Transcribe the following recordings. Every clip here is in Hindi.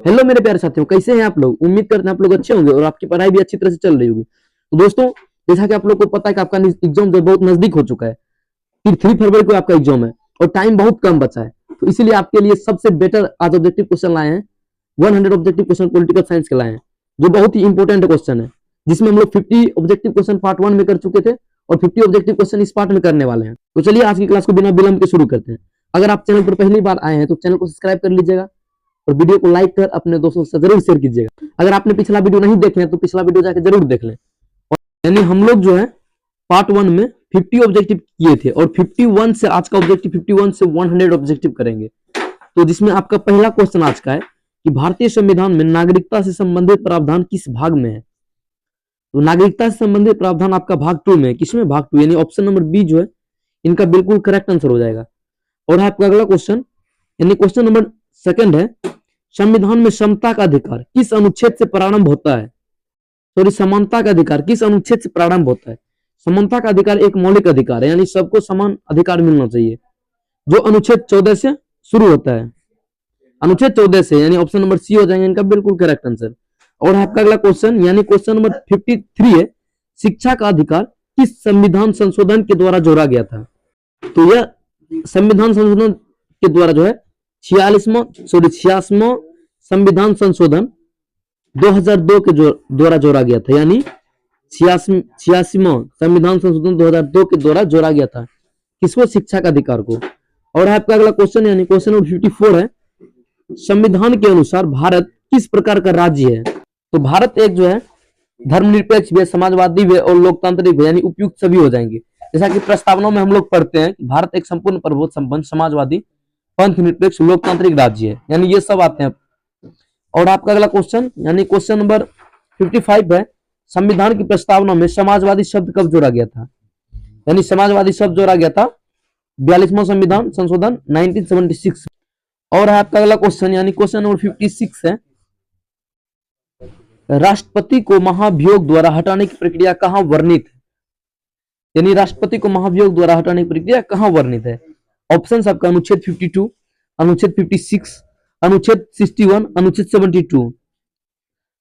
हेलो मेरे प्यारे साथियों, कैसे हैं आप लोग। उम्मीद करते हैं आप लोग अच्छे होंगे और आपकी पढ़ाई भी अच्छी तरह से चल रही होगी। तो दोस्तों, जैसा कि आप लोग को पता है कि आपका एग्जाम जो बहुत नजदीक हो चुका है। फिर 3 फरवरी को आपका एग्जाम है और टाइम बहुत कम बचा है। तो इसीलिए आपके लिए सबसे बेटर आज ऑब्जेक्टिव क्वेश्चन लाए हैं। 100 ऑब्जेक्टिव क्वेश्चन पॉलिटिकल साइंस के लाए हैं, जो बहुत ही इंपॉर्टेंट क्वेश्चन है, जिसमें हम लोग 50 ऑब्जेक्टिव क्वेश्चन पार्ट 1 में कर चुके थे और 50 ऑब्जेक्टिव क्वेश्चन इस पार्ट में करने वाले हैं। तो चलिए आज की क्लास को बिना विलंब के शुरू करते हैं। अगर आप चैनल पर पहली बार आए हैं तो चैनल को सब्सक्राइब कर लीजिएगा और वीडियो को लाइक कर अपने दोस्तों से जरूर शेयर कीजिएगा। अगर आपने पिछला वीडियो नहीं देखे हैं तो पिछला वीडियो जाके जरूर देख लें। यानी हम लोग जो है पार्ट 1 में 50 ऑब्जेक्टिव किए थे और 51 से आज का ऑब्जेक्टिव 51 से 100 ऑब्जेक्टिव करेंगे। तो जिसमें आपका पहला क्वेश्चन आज का है कि भारतीय संविधान में नागरिकता से संबंधित प्रावधान किस भाग में है। तो नागरिकता से संबंधित प्रावधान आपका भाग 2 में है। किसमें? भाग 2, यानी ऑप्शन नंबर बी जो है इनका बिल्कुल करेक्ट आंसर हो जाएगा। और आपका अगला क्वेश्चन यानी क्वेश्चन नंबर सेकंड है, संविधान में समता का अधिकार किस अनुच्छेद से प्रारंभ होता है। सॉरी, समानता का अधिकार किस अनुच्छेद से प्रारंभ होता है। समानता का अधिकार एक मौलिक अधिकार है, यानी सबको समान अधिकार मिलना चाहिए, जो अनुच्छेद 14 से शुरू होता है। अनुच्छेद 14 से, यानी ऑप्शन नंबर सी हो जाएगा इनका बिल्कुल करेक्ट आंसर। और आपका अगला क्वेश्चन यानी क्वेश्चन नंबर 53 है, शिक्षा का अधिकार किस संविधान संशोधन के द्वारा जोड़ा गया था। तो यह संविधान संशोधन के द्वारा जो है 86वां संविधान संशोधन 2002 के द्वारा जोड़ा गया था, यानी 86वां संविधान संशोधन 2002 के द्वारा जोड़ा गया था। किसको? शिक्षा का अधिकार को। और आपका अगला क्वेश्चन यानी क्वेश्चन नंबर 54 है, संविधान के अनुसार भारत किस प्रकार का राज्य है। तो भारत एक जो है धर्मनिरपेक्ष भी है, समाजवादी भी है और लोकतांत्रिक भी, यानी उपयुक्त सभी हो जाएंगे। जैसा कि प्रस्तावनाओं में हम लोग पढ़ते हैं कि भारत एक संपूर्ण प्रबोध संपन्न समाजवादी पंथ निरपेक्ष लोकतांत्रिक राज्य है, यानी ये सब आते हैं। और आपका अगला क्वेश्चन यानी क्वेश्चन नंबर 55 है, संविधान की प्रस्तावना में समाजवादी शब्द कब जोड़ा गया था। यानी समाजवादी शब्द जोड़ा गया था 42वां संविधान संशोधन 1976। और आपका अगला क्वेश्चन यानी क्वेश्चन नंबर 56 है, राष्ट्रपति को महाभियोग द्वारा हटाने की प्रक्रिया कहां वर्णित है। यानी राष्ट्रपति को महाभियोग द्वारा हटाने की प्रक्रिया कहां वर्णित है। ऑप्शन आपका अनुच्छेद 52, अनुच्छेद 56, अनुच्छेद 61, अनुच्छेद 72।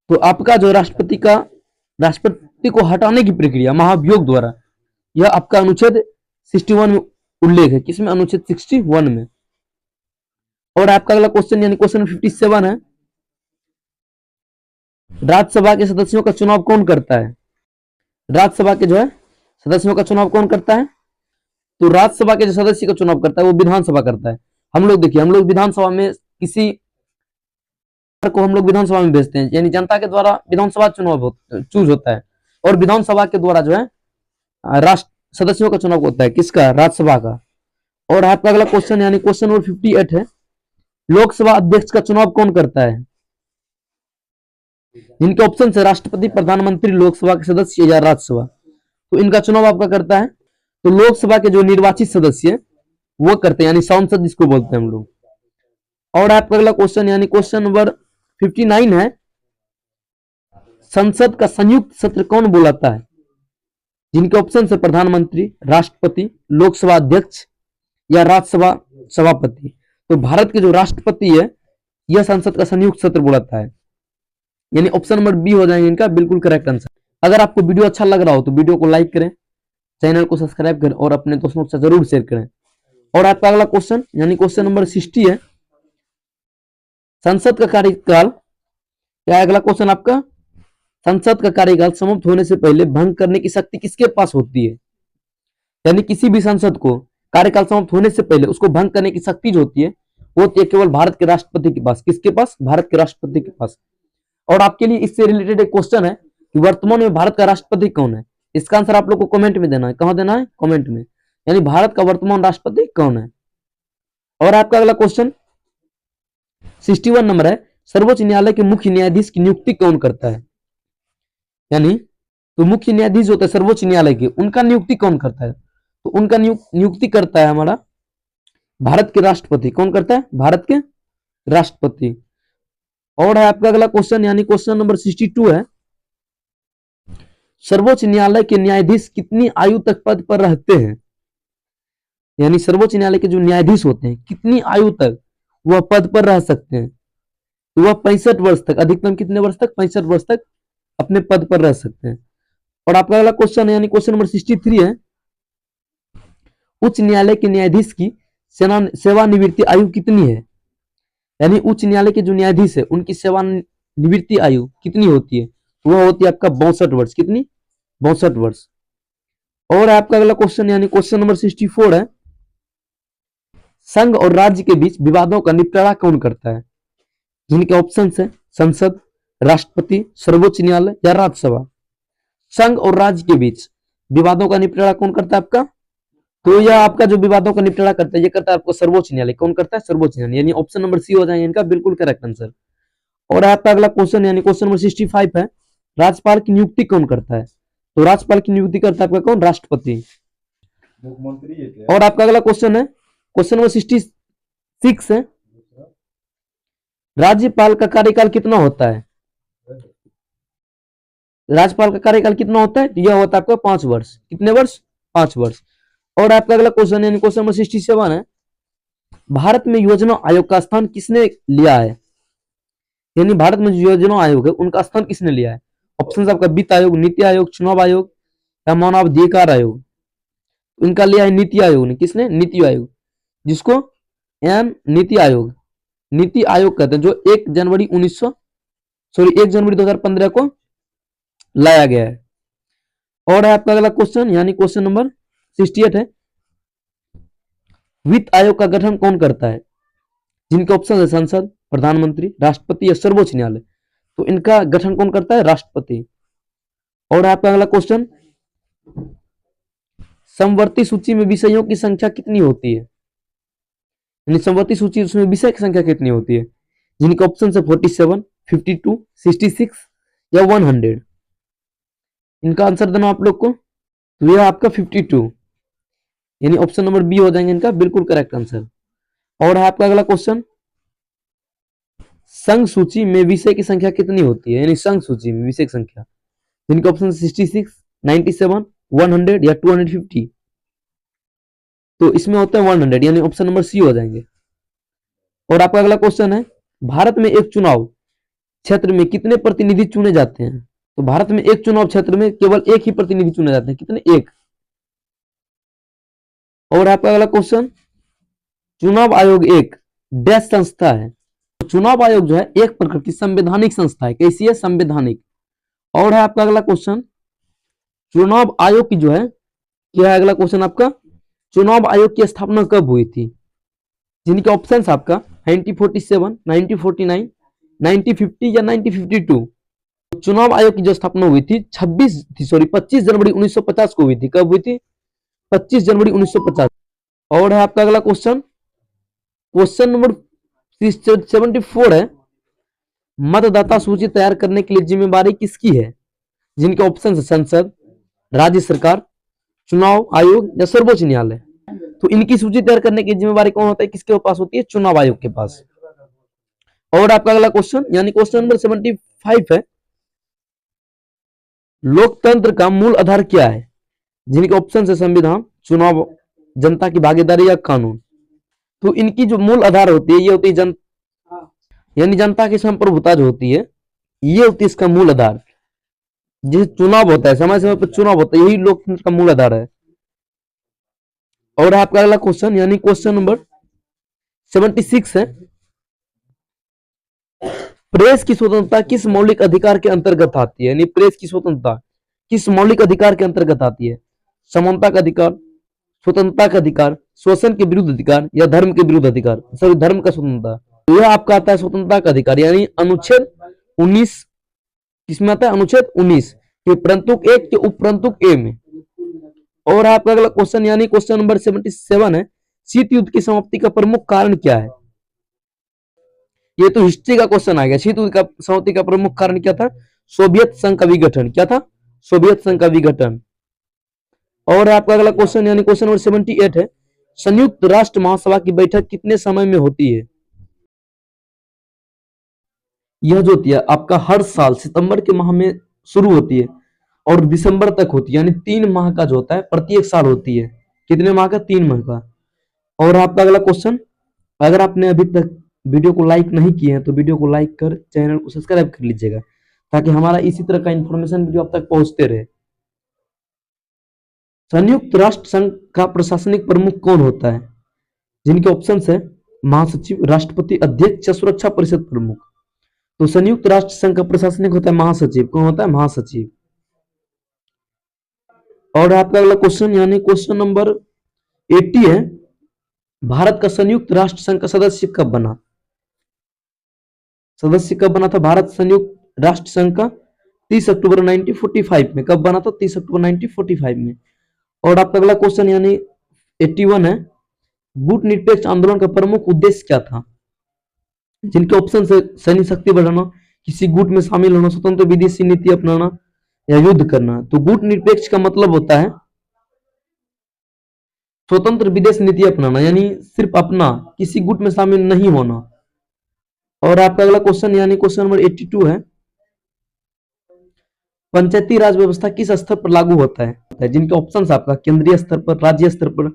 तो आपका जो राष्ट्रपति को हटाने की प्रक्रिया महाभियोग द्वारा, यह आपका अनुच्छेद 61 में उल्लेख है। किसमें? अनुच्छेद 61 में। और आपका अगला क्वेश्चन यानी क्वेश्चन 57 है, राज्यसभा के सदस्यों का चुनाव कौन करता है। राज्यसभा के जो है सदस्यों का चुनाव कौन करता है। तो राज्यसभा के जो सदस्य का चुनाव करता है वो विधानसभा करता है। हम लोग देखिए, हम लोग विधानसभा में किसी को हम लोग विधानसभा में भेजते हैं, यानी जनता के द्वारा विधानसभा चुनाव चूज होता है और विधानसभा के द्वारा जो है राष्ट्र सदस्यों का चुनाव होता है। किसका? राज्यसभा का। और आपका अगला क्वेश्चन यानी क्वेश्चन नंबर 58 है, लोकसभा अध्यक्ष का चुनाव कौन करता है। जिनके ऑप्शन है राष्ट्रपति, प्रधानमंत्री, लोकसभा के सदस्य या राज्यसभा, तो इनका चुनाव आपका करता है तो लोकसभा के जो निर्वाचित सदस्य वो करते हैं, यानी सांसद जिसको बोलते हैं हम लोग। और आपका अगला क्वेश्चन यानी क्वेश्चन नंबर 59 है, संसद का संयुक्त सत्र कौन बुलाता है। जिनके ऑप्शन है प्रधानमंत्री, राष्ट्रपति, लोकसभा अध्यक्ष या राज्यसभा सभापति। तो भारत के जो राष्ट्रपति है यह संसद का संयुक्त सत्र बुलाता है, यानी ऑप्शन नंबर बी हो जाएंगे इनका बिल्कुल करेक्ट आंसर। अगर आपको वीडियो अच्छा लग रहा हो तो वीडियो को लाइक करें, चैनल को सब्सक्राइब करें और अपने दोस्तों से जरूर शेयर करें। और आपका अगला क्वेश्चन यानी क्वेश्चन नंबर 60 है, संसद का कार्यकाल क्या। अगला क्वेश्चन आपका, संसद का कार्यकाल समाप्त होने से पहले भंग करने की शक्ति किसके पास होती है। यानी किसी भी संसद को कार्यकाल समाप्त होने से पहले उसको भंग करने की शक्ति जो होती है वो होती है केवल भारत के राष्ट्रपति के पास। किसके पास? भारत के राष्ट्रपति के पास। और आपके लिए इससे रिलेटेड एक क्वेश्चन है कि वर्तमान में भारत का राष्ट्रपति कौन है। इसका आंसर आप लोग को कमेंट में देना है। कहां देना है? कमेंट में। यानी भारत का वर्तमान राष्ट्रपति कौन है। और आपका अगला क्वेश्चन 61 नंबर है, सर्वोच्च न्यायालय के मुख्य न्यायाधीश की नियुक्ति कौन करता है। यानी तो मुख्य न्यायाधीश होता है सर्वोच्च न्यायालय के, उनका नियुक्ति कौन करता है। तो उनका नियुक्ति करता है हमारा भारत के राष्ट्रपति। कौन करता है? भारत के राष्ट्रपति। और है आपका अगला क्वेश्चन यानी क्वेश्चन नंबर 62 है, सर्वोच्च न्यायालय के न्यायाधीश कितनी आयु तक पद पर रहते हैं। यानी सर्वोच्च न्यायालय के जो न्यायाधीश होते हैं कितनी आयु तक वह पद पर रह सकते हैं। तो वह 65 वर्ष तक, अधिकतम कितने वर्ष तक, 65 वर्ष तक अपने पद पर रह सकते हैं। और आपका अगला क्वेश्चन है, यानी क्वेश्चन नंबर 63 है, उच्च न्यायालय के न्यायाधीश की सेवानिवृत्ति आयु कितनी है? यानी उच्च न्यायालय के जो न्यायाधीश है उनकी सेवानिवृत्ति आयु कितनी होती है? तो वह होती है आपका 62 वर्ष। कितनी? 62 वर्ष। और आपका अगला क्वेश्चन यानी क्वेश्चन नंबर 64 है, संघ और राज्य के बीच विवादों का निपटारा कौन करता है? जिनके ऑप्शन है संसद, राष्ट्रपति, सर्वोच्च न्यायालय या राज्यसभा। संघ और राज्य के बीच विवादों का निपटारा कौन करता है आपका? तो यह आपका जो विवादों का निपटारा करता है ये करता है आपको सर्वोच्च न्यायालय। कौन करता है? सर्वोच्च न्यायालय। यानी ऑप्शन नंबर सी हो जाएगा इनका बिल्कुल करेक्ट आंसर। और आपका अगला क्वेश्चन यानी क्वेश्चन नंबर 65 है, राज्यपाल की नियुक्ति कौन करता है? तो राज्यपाल की नियुक्ति करता है आपका कौन? राष्ट्रपति। मुख्यमंत्री। और आपका अगला क्वेश्चन है क्वेश्चन नंबर 66 है, राज्यपाल का कार्यकाल कितना होता है? राज्यपाल का कार्यकाल कितना होता है? यह होता है आपका 5 वर्ष। कितने वर्ष? 5 वर्ष। और आपका अगला क्वेश्चन यानी क्वेश्चन नंबर 67 है, भारत में योजना आयोग का स्थान किसने लिया है? यानी भारत में जो योजना आयोग है उनका स्थान किसने लिया है? ऑप्शन आपका वित्त आयोग, नीति आयोग, चुनाव आयोग या मानवाधिकार आयोग। इनका लिया है नीति आयोग ने। किसने? नीति आयोग, जिसको नीति आयोग, नीति आयोग कहते हैं, जो 1 जनवरी 2015 को लाया गया है। और आपका अगला क्वेश्चन यानी क्वेश्चन नंबर 68 है, वित्त आयोग का गठन कौन करता है? जिनके ऑप्शन है संसद, प्रधानमंत्री, राष्ट्रपति या सर्वोच्च न्यायालय। तो इनका गठन कौन करता है? राष्ट्रपति। और आपका अगला क्वेश्चन, समवर्ती सूची में विषयों की संख्या कितनी होती है? यानी समवर्ती सूची उसमें विषय की संख्या कितनी होती है? जिनके ऑप्शन है 47, 52, 66 या 100। इनका आंसर देना आप लोग को। तो यह आपका 52 यानी ऑप्शन नंबर बी हो जाएंगे इनका बिल्कुल करेक्ट आंसर। और आपका अगला क्वेश्चन, संघ सूची में विषय की संख्या कितनी होती है? यानी संघ सूची में विषय की संख्या, जिनके ऑप्शन 66, 97, 100 या 250। तो इसमें होता है 100 यानी ऑप्शन नंबर सी हो जाएंगे। और आपका अगला क्वेश्चन है, भारत में एक चुनाव क्षेत्र में कितने प्रतिनिधि चुने जाते हैं? तो भारत में एक चुनाव क्षेत्र में केवल एक ही प्रतिनिधि चुने जाते हैं। कितने? एक। और आपका अगला क्वेश्चन, चुनाव आयोग एक डैश संस्था है। तो चुनाव आयोग जो है एक प्रकार की संवैधानिक संस्था है। कैसी है? संवैधानिक। और है आपका अगला क्वेश्चन, चुनाव आयोग की जो है क्या है? अगला क्वेश्चन आपका, चुनाव आयोग की स्थापना कब हुई थी? जिनके ऑप्शन आपका 1947, 1949, 1950 या 1952। चुनाव आयोग की जो स्थापना हुई थी 25 जनवरी 1950 को हुई थी। कब हुई थी? 25 जनवरी 1950। और है आपका अगला क्वेश्चन, क्वेश्चन नंबर 74 है, मतदाता सूची तैयार करने के लिए जिम्मेवारी किसकी है? जिनके ऑप्शन है संसद, राज्य सरकार, चुनाव आयोग या सर्वोच्च न्यायालय। तो इनकी सूची तैयार करने की जिम्मेवारी कौन होता है? किसके पास होती है? चुनाव आयोग के पास। और आपका अगला क्वेश्चन यानी क्वेश्चन नंबर 75 है, लोकतंत्र का मूल आधार क्या है? जिनके ऑप्शन है संविधान, चुनाव, जनता की भागीदारी या कानून। तो इनकी जो मूल आधार होती है ये होती है यानी जनता की संप्रभुता जो होती है ये होती है इसका मूल आधार। जैसे चुनाव होता है, समय समय पर चुनाव होता है, यही लोकतंत्र का मूल आधार है। और आपका अगला क्वेश्चन यानी क्वेश्चन नंबर 76 है, प्रेस की स्वतंत्रता किस मौलिक अधिकार के अंतर्गत आती है? यानी प्रेस की स्वतंत्रता किस मौलिक अधिकार के अंतर्गत आती है? समानता का अधिकार, स्वतंत्रता का अधिकार, शोषण के विरुद्ध अधिकार या धर्म के विरुद्ध अधिकार। सॉरी, धर्म का स्वतंत्रता। तो यह आपका आता है स्वतंत्रता का अधिकार, यानी अनुच्छेद 19 किसमें आता है? अनुच्छेद 19 के परंतुक 1 के उपरंतुक ए में। और आपका अगला क्वेश्चन यानी क्वेश्चन नंबर 77 है, शीत युद्ध की समाप्ति का प्रमुख कारण क्या है? ये तो हिस्ट्री का क्वेश्चन आ गया। शीत युद्ध का समाप्ति का प्रमुख कारण क्या था? सोवियत संघ का विघटन। क्या था? सोवियत संघ का विघटन। और आपका अगला क्वेश्चन यानी क्वेश्चन नंबर 78 है, संयुक्त राष्ट्र महासभा की बैठक कितने समय में होती है? यह जो होती है आपका हर साल सितंबर के माह में शुरू होती है और दिसंबर तक होती है, यानी 3 माह का जो होता है प्रत्येक साल होती है। कितने माह का? 3 माह का। और आपका अगला क्वेश्चन, अगर आपने अभी तक वीडियो को लाइक नहीं किए हैं तो वीडियो को लाइक कर चैनल को सब्सक्राइब कर लीजिएगा, ताकि हमारा इसी तरह का इंफॉर्मेशन वीडियो आप तक पहुंचते रहे। संयुक्त राष्ट्र संघ का प्रशासनिक प्रमुख कौन होता है? जिनके ऑप्शन है महासचिव, राष्ट्रपति, अध्यक्ष या सुरक्षा परिषद प्रमुख। तो संयुक्त राष्ट्र संघ का प्रशासनिक होता है महासचिव। कौन होता है? महासचिव। और आपका अगला क्वेश्चन यानी क्वेश्चन नंबर 80 है, भारत का संयुक्त राष्ट्र संघ का सदस्य कब बना? सदस्य कब बना था भारत संयुक्त राष्ट्र संघ का? 30 अक्टूबर 1945 में। कब बना था? 30 अक्टूबर 1945 में। और आपका अगला क्वेश्चन यानी 81 है, गुट निरपेक्ष आंदोलन का प्रमुख उद्देश्य क्या था? जिनके ऑप्शन है सैन्य शक्ति बढ़ाना, किसी गुट में शामिल होना, स्वतंत्र विदेशी नीति अपनाना या युद्ध करना। तो गुट निरपेक्ष का मतलब होता है स्वतंत्र विदेश नीति अपनाना, यानी सिर्फ अपना, किसी गुट में शामिल नहीं होना। और आपका अगला क्वेश्चन यानी क्वेश्चन नंबर 82 है, पंचायती राज व्यवस्था किस स्तर पर लागू होता है? जिनके ऑप्शन आपका केंद्रीय स्तर पर, राज्य स्तर पर,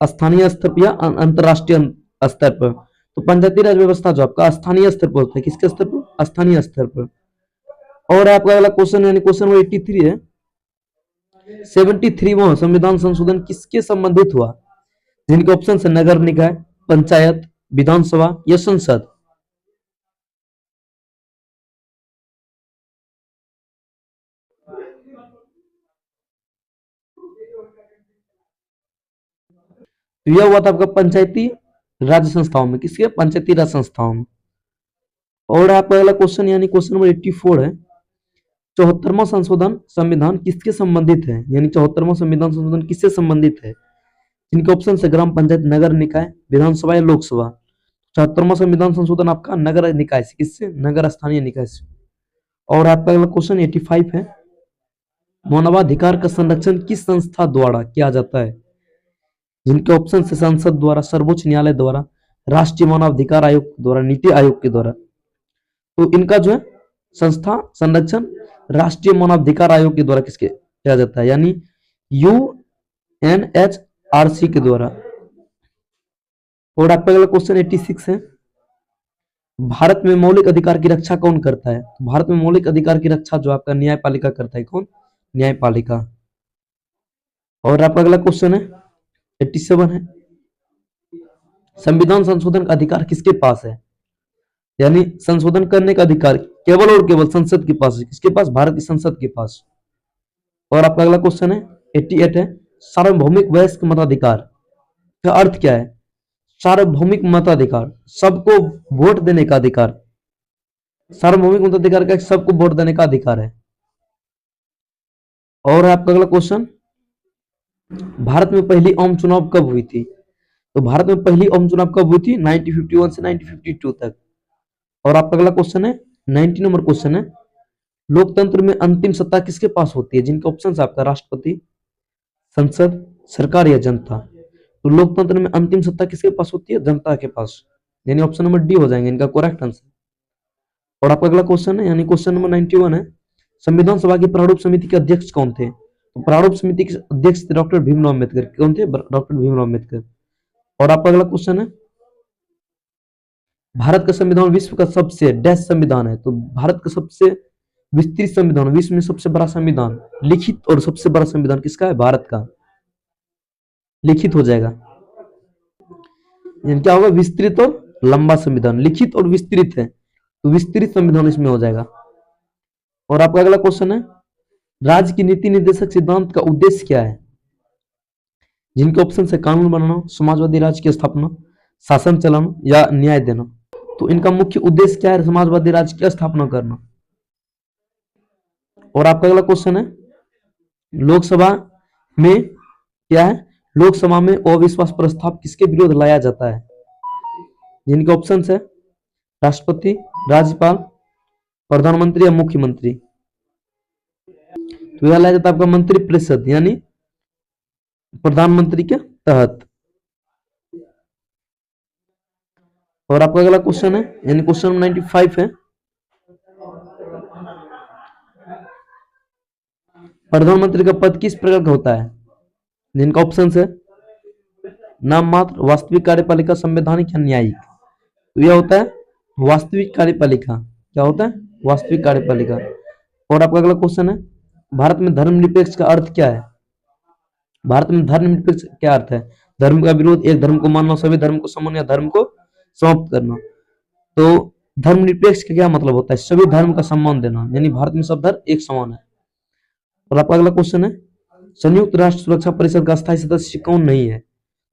स्थानीय स्तर पर या अंतरराष्ट्रीय स्तर पर। तो पंचायती राज व्यवस्था जो आपका स्थानीय स्तर पर होता है। किसके स्तर पर? स्थानीय स्तर पर। और आपका अगला क्वेश्चन यानी क्वेश्चन नंबर 83 है, 73वां संविधान संशोधन किसके संबंधित हुआ? जिनके ऑप्शन है नगर निकाय, पंचायत, विधानसभा या संसद। तो यह हुआ था आपका पंचायती राज्य संस्थाओं में। किसके? पंचायती राज संस्थाओं में। और आपका अगला क्वेश्चन यानी क्वेश्चन नंबर 84 है, 74वां संशोधन संविधान किसके संबंधित है? यानी 74वां संविधान संशोधन किससे संबंधित है? जिनके ऑप्शन है ग्राम पंचायत, नगर निकाय, विधानसभा या लोकसभा। 74वां संविधान संशोधन आपका नगर निकाय से, किससे? नगर स्थानीय निकाय से। और आपका अगला क्वेश्चन 85 है, मानवाधिकार का संरक्षण किस संस्था द्वारा किया जाता है? जिनके ऑप्शन है संसद द्वारा, सर्वोच्च न्यायालय द्वारा, राष्ट्रीय मानवाधिकार आयोग द्वारा, नीति आयोग के द्वारा। तो इनका जो है संस्था संरक्षण राष्ट्रीय मानवाधिकार आयोग के द्वारा किसके किया जाता है? यानी UNHRC के द्वारा। और आपका अगला क्वेश्चन 86 है, भारत में मौलिक अधिकार की रक्षा कौन करता है? भारत में मौलिक अधिकार की रक्षा जो आपका न्यायपालिका करता है। कौन? न्यायपालिका। और आपका अगला क्वेश्चन है 87 है, संविधान संशोधन का अधिकार किसके पास है? यानी संशोधन करने का अधिकार केवल और केवल संसद के पास है। किसके पास? भारत की संसद के पास। और आपका अगला क्वेश्चन है 88 है, सार्वभौमिक वयस्क मताधिकार का अर्थ क्या है? सार्वभौमिक मताधिकार, सबको वोट देने का अधिकार। सार्वभौमिक मताधिकार का सबको वोट देने का अधिकार है। और आपका अगला क्वेश्चन, भारत में पहली आम चुनाव कब हुई थी? तो भारत में पहली आम चुनाव कब हुई थी? 1951 से 1952 तक। और आपका अगला क्वेश्चन है 90 नंबर क्वेश्चन है, लोकतंत्र में अंतिम सत्ता किसके पास होती है? जिनके ऑप्शन है आपका राष्ट्रपति, संसद, सरकार या जनता। तो लोकतंत्र में अंतिम सत्ता किसके पास होती है? जनता के पास। यानी ऑप्शन नंबर डी हो जाएंगे इनका करेक्ट आंसर। और आपका अगला क्वेश्चन है यानी क्वेश्चन नंबर 91 है, संविधान सभा की प्रारूप समिति के अध्यक्ष कौन थे? तो प्रारूप समिति के अध्यक्ष थे डॉक्टर भीमराव अम्बेडकर। कौन थे? डॉक्टर भीमराव अम्बेडकर। और आपका अगला क्वेश्चन है, भारत का संविधान विश्व का सबसे डैश संविधान है। तो भारत का सबसे विस्तृत संविधान, विश्व में सबसे बड़ा संविधान, लिखित और सबसे बड़ा संविधान किसका है? भारत का। लिखित हो जाएगा, क्या होगा? विस्तृत और लंबा संविधान। लिखित और विस्तृत है तो विस्तृत संविधान इसमें हो जाएगा। और आपका अगला क्वेश्चन है, राज्य की नीति निर्देशक सिद्धांत का उद्देश्य क्या है? जिनके ऑप्शन है कानून बनाना, समाजवादी राज्य की स्थापना, शासन चलाना या न्याय देना। तो इनका मुख्य उद्देश्य क्या है? समाजवादी राज्य की स्थापना करना। और आपका अगला क्वेश्चन है, लोकसभा में क्या है? लोकसभा में अविश्वास प्रस्ताव किसके विरोध लाया जाता है? जिनके ऑप्शन है राष्ट्रपति, राज्यपाल, प्रधानमंत्री या मुख्यमंत्री। तो यह लाया जाता है आपका मंत्रिपरिषद यानी प्रधानमंत्री के तहत। और आपका अगला क्वेश्चन है यानी क्वेश्चन 95 है, प्रधानमंत्री का पद किस प्रकार का होता है? जिनका ऑप्शन है नाम मात्र, वास्तविक कार्यपालिका, संवैधानिक या न्यायिक। तो यह होता है वास्तविक कार्यपालिका। क्या होता है? वास्तविक कार्यपालिका। और आपका अगला क्वेश्चन है, भारत में धर्मनिरपेक्ष का अर्थ क्या है? भारत में धर्मनिरपेक्ष क्या अर्थ है? धर्म का विरोध, एक धर्म को मानना, सभी धर्म को सम्मान, या धर्म को समाप्त करना। तो धर्मनिरपेक्ष का क्या मतलब होता है? सभी धर्म का सम्मान देना, यानी भारत में सब धर्म एक समान है। और आपका अगला क्वेश्चन है, संयुक्त राष्ट्र सुरक्षा परिषद का अस्थायी सदस्य कौन नहीं है?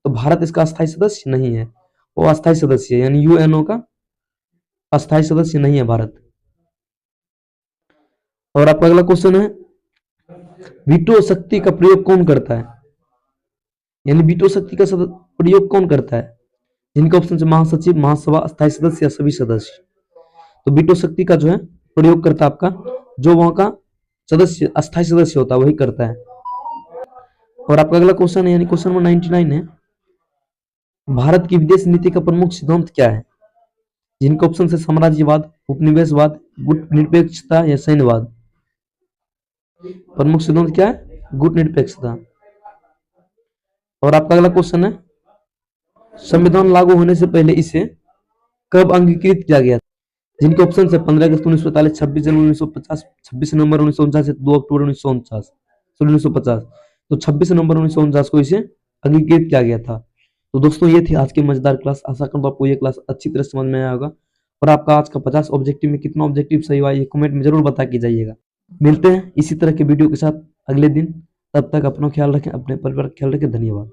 तो भारत इसका अस्थायी सदस्य नहीं है, वो अस्थायी सदस्य है, यानी यूएनओ का अस्थायी सदस्य नहीं है भारत। और आपका अगला क्वेश्चन है, वीटो शक्ति का प्रयोग कौन करता है? यानी वीटो शक्ति का प्रयोग कौन करता है? जिनका ऑप्शन है महासचिव, महासभा, अस्थायी सदस्य या सभी सदस्य। तो वीटो शक्ति का जो है प्रयोग करता है आपका जो वहां का सदस्य, अस्थायी सदस्य होता है, वही करता है। और आपका अगला क्वेश्चन है, यानी क्वेश्चन नंबर 99 है, भारत की विदेश नीति का प्रमुख सिद्धांत क्या है? जिनका ऑप्शन है साम्राज्यवाद, उपनिवेशवाद, गुट निरपेक्षता या सैन्यवाद। प्रमुख सिद्धांत क्या है? गुट निरपेक्षता। और आपका अगला क्वेश्चन है, संविधान लागू होने से पहले इसे कब अंगीकृत किया गया? जिनके ऑप्शन है 15 अगस्त 1945, 26 जनवरी 1950, 26 नवंबर 1949, 2 अक्टूबर 1950। तो 26 नवंबर 1949 को इसे अंगीकृत किया गया था। तो दोस्तों ये थी आज की मजेदार क्लास। आशा करता हूं आपको ये क्लास अच्छी तरह समझ में आया होगा। और आपका आज का 50 ऑब्जेक्टिव में कितना ऑब्जेक्टिव सही हुआ ये कमेंट में जरूर बता के जाइएगा। मिलते हैं इसी तरह के वीडियो के साथ अगले दिन। तब तक अपना ख्याल रखें, अपने परिवार का ख्याल रखें। धन्यवाद।